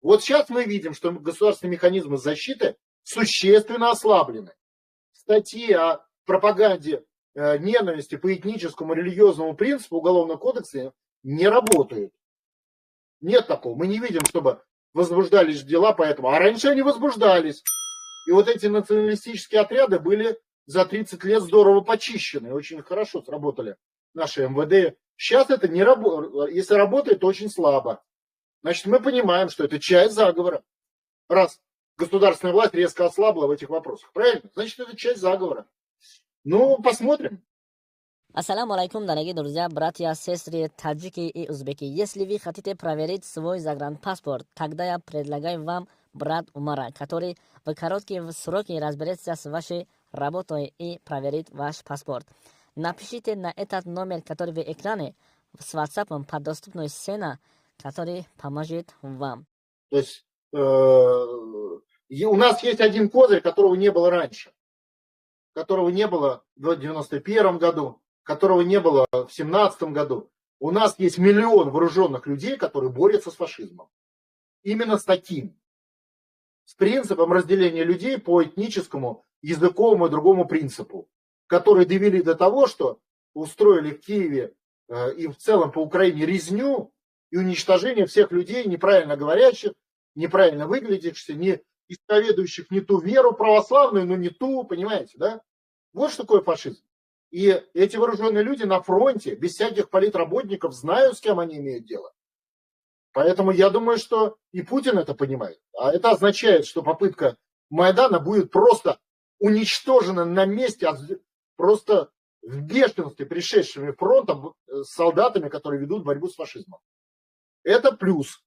Вот сейчас мы видим, что государственные механизмы защиты существенно ослаблены. Статьи о пропаганде ненависти по этническому, религиозному принципу Уголовного кодекса не работают. Нет такого. Мы не видим, чтобы возбуждались дела по этому. А раньше они возбуждались. И вот эти националистические отряды были за 30 лет здорово почищены. Очень хорошо сработали наши МВД. Сейчас это не работает. Если работает, то очень слабо. Значит, мы понимаем, что это часть заговора. Раз государственная власть резко ослабла в этих вопросах. Правильно? Значит, это часть заговора. Ну, посмотрим. Ассаламу алейкум, дорогие друзья, братья, сестры, таджики и узбеки. Если вы хотите проверить свой загранпаспорт, тогда я предлагаю вам брат Умара, который в короткие сроки разберется с вашей работой и проверит ваш паспорт. Напишите на этот номер, который в экране, с WhatsApp по доступной сцене, который поможет вам. То есть у нас есть один козырь, которого не было раньше. Которого не было в 91 году. Которого не было в 17 году. У нас есть миллион вооруженных людей, которые борются с фашизмом. Именно с таким. С принципом разделения людей по этническому, языковому и другому принципу. Которые довели до того, что устроили в Киеве и в целом по Украине резню и уничтожение всех людей, неправильно говорящих, неправильно выглядящих, не исповедующих не ту веру православную, но не ту, понимаете, да? Вот что такое фашизм. И эти вооруженные люди на фронте, без всяких политработников, знают, с кем они имеют дело. Поэтому я думаю, что и Путин это понимает. А это означает, что попытка Майдана будет просто уничтожена на месте, просто в бешенстве пришедшими фронтом с солдатами, которые ведут борьбу с фашизмом. Это плюс.